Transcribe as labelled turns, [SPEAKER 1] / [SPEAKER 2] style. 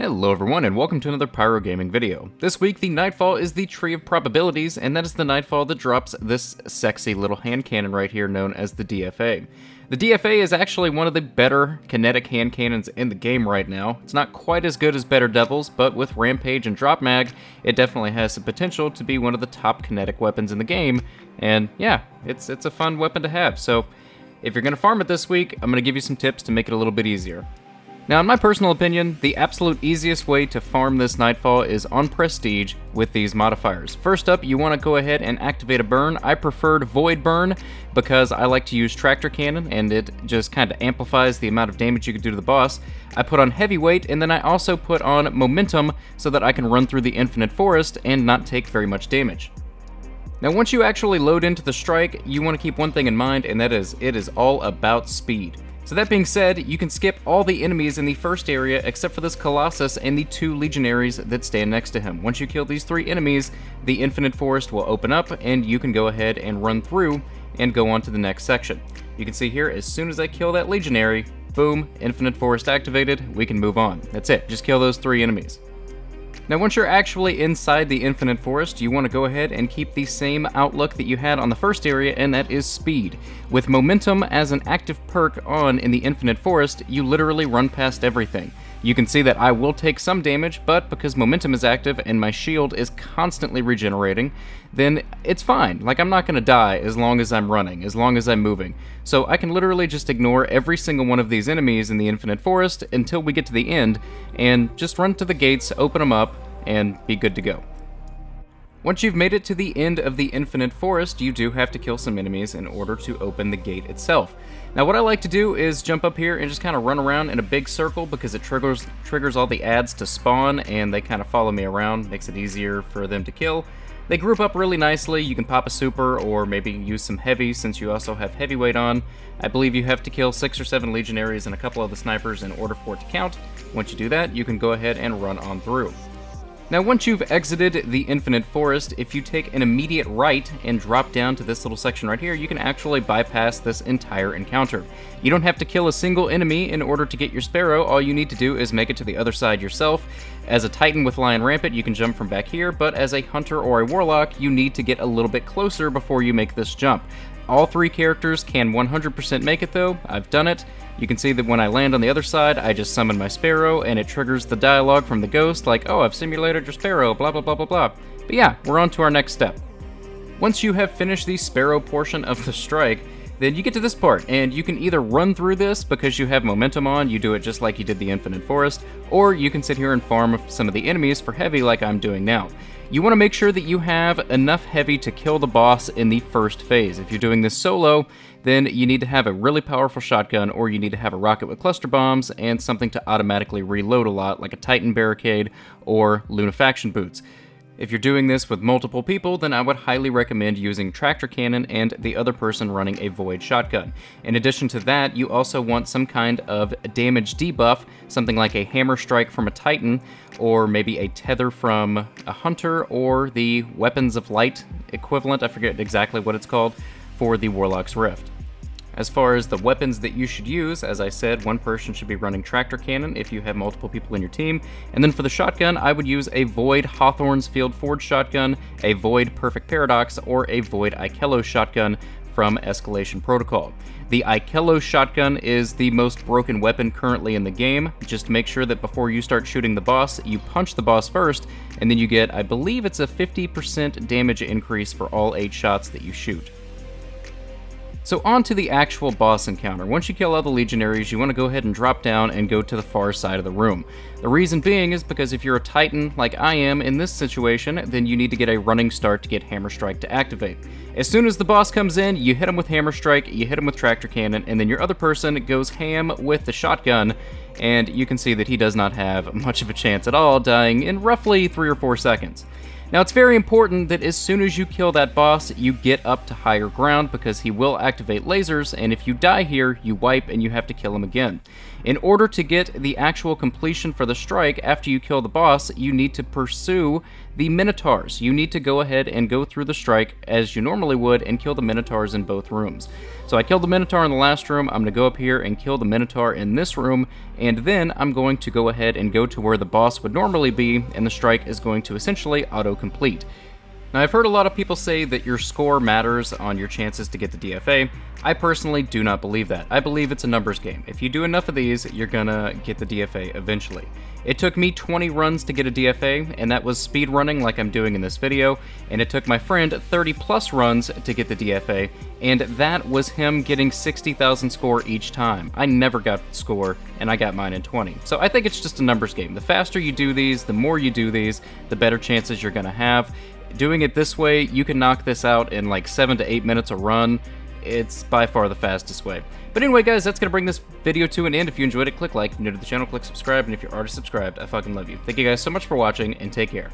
[SPEAKER 1] Hello everyone and welcome to another Pyro Gaming video. This week the Nightfall is the Tree of Probabilities, and that is the Nightfall that drops this sexy little hand cannon right here known as the DFA. The DFA is actually one of the better kinetic hand cannons in the game right now. It's not quite as good as Better Devils, but with Rampage and Drop Mag, it definitely has the potential to be one of the top kinetic weapons in the game, and yeah, it's a fun weapon to have. So if you're going to farm it this week, I'm going to give you some tips to make it a little bit easier. Now, in my personal opinion, the absolute easiest way to farm this Nightfall is on Prestige with these modifiers. First up, you want to go ahead and activate a burn. I preferred Void Burn because I like to use Tractor Cannon, and it just kind of amplifies the amount of damage you can do to the boss. I put on Heavyweight, and then I also put on Momentum so that I can run through the Infinite Forest and not take very much damage. Now, once you actually load into the strike, you want to keep one thing in mind, and that is, it is all about speed. So that being said, you can skip all the enemies in the first area except for this Colossus and the 2 Legionaries that stand next to him. Once you kill these 3 enemies, the Infinite Forest will open up and you can go ahead and run through and go on to the next section. You can see here, as soon as I kill that Legionary, boom, Infinite Forest activated, we can move on. That's it, just kill those 3 enemies. Now, once you're actually inside the Infinite Forest, you want to go ahead and keep the same outlook that you had on the first area, and that is speed. With Momentum as an active perk on in the Infinite Forest, you literally run past everything. You can see that I will take some damage, but because Momentum is active and my shield is constantly regenerating, then it's fine. Like, I'm not going to die as long as I'm running, as long as I'm moving. So I can literally just ignore every single one of these enemies in the Infinite Forest until we get to the end, and just run to the gates, open them up, and be good to go. Once you've made it to the end of the Infinite Forest, you do have to kill some enemies in order to open the gate itself. Now, what I like to do is jump up here and just kind of run around in a big circle because it triggers all the adds to spawn, and they kind of follow me around, makes it easier for them to kill. They group up really nicely. You can pop a super or maybe use some heavy since you also have heavyweight on. I believe you have to kill 6 or 7 Legionaries and a couple of the snipers in order for it to count. Once you do that, you can go ahead and run on through. Now, once you've exited the Infinite Forest, if you take an immediate right and drop down to this little section right here, you can actually bypass this entire encounter. You don't have to kill a single enemy in order to get your Sparrow. All you need to do is make it to the other side yourself. As a Titan with Lion Rampant, you can jump from back here, but as a Hunter or a Warlock, you need to get a little bit closer before you make this jump. All 3 characters can 100% make it though. I've done it. You can see that when I land on the other side, I just summon my Sparrow, and it triggers the dialogue from the ghost like, oh, I've simulated your Sparrow, blah blah blah blah blah. But yeah, we're on to our next step. Once you have finished the Sparrow portion of the strike, then you get to this part, and you can either run through this because you have Momentum on, you do it just like you did the Infinite Forest, or you can sit here and farm some of the enemies for heavy like I'm doing now. You want to make sure that you have enough heavy to kill the boss in the first phase. If you're doing this solo, then you need to have a really powerful shotgun, or you need to have a rocket with cluster bombs and something to automatically reload a lot, like a Titan Barricade or Lunafaction Boots. If you're doing this with multiple people, then I would highly recommend using Tractor Cannon and the other person running a Void Shotgun. In addition to that, you also want some kind of damage debuff, something like a Hammer Strike from a Titan, or maybe a Tether from a Hunter, or the Weapons of Light equivalent, I forget exactly what it's called, for the Warlock's Rift. As far as the weapons that you should use, as I said, one person should be running Tractor Cannon if you have multiple people in your team. And then for the shotgun, I would use a Void Hawthorne's Field Forge shotgun, a Void Perfect Paradox, or a Void Ikello shotgun from Escalation Protocol. The Ikello shotgun is the most broken weapon currently in the game. Just make sure that before you start shooting the boss, you punch the boss first, and then you get, I believe it's a 50% damage increase for all 8 shots that you shoot. So on to the actual boss encounter. Once you kill all the Legionaries, you want to go ahead and drop down and go to the far side of the room. The reason being is because if you're a Titan like I am in this situation, then you need to get a running start to get Hammer Strike to activate. As soon as the boss comes in, you hit him with Hammer Strike, you hit him with Tractor Cannon, and then your other person goes ham with the shotgun, and you can see that he does not have much of a chance at all, dying in roughly 3 or 4 seconds. Now, it's very important that as soon as you kill that boss, you get up to higher ground because he will activate lasers, and if you die here, you wipe and you have to kill him again. In order to get the actual completion for the strike after you kill the boss, you need to pursue the Minotaurs. You need to go ahead and go through the strike as you normally would and kill the Minotaurs in both rooms. So I killed the Minotaur in the last room, I'm going to go up here and kill the Minotaur in this room, and then I'm going to go ahead and go to where the boss would normally be, and the strike is going to essentially auto-complete. Now, I've heard a lot of people say that your score matters on your chances to get the DFA. I personally do not believe that. I believe it's a numbers game. If you do enough of these, you're gonna get the DFA eventually. It took me 20 runs to get a DFA, and that was speed running like I'm doing in this video, and it took my friend 30 plus runs to get the DFA, and that was him getting 60,000 score each time. I never got the score, and I got mine in 20. So I think it's just a numbers game. The faster you do these, the more you do these, the better chances you're gonna have. Doing it this way, you can knock this out in like 7 to 8 minutes a run. It's by far the fastest way. But anyway, guys, that's going to bring this video to an end. If you enjoyed it, click like. If you're new to the channel, click subscribe. And if you're already subscribed, I fucking love you. Thank you guys so much for watching, and take care.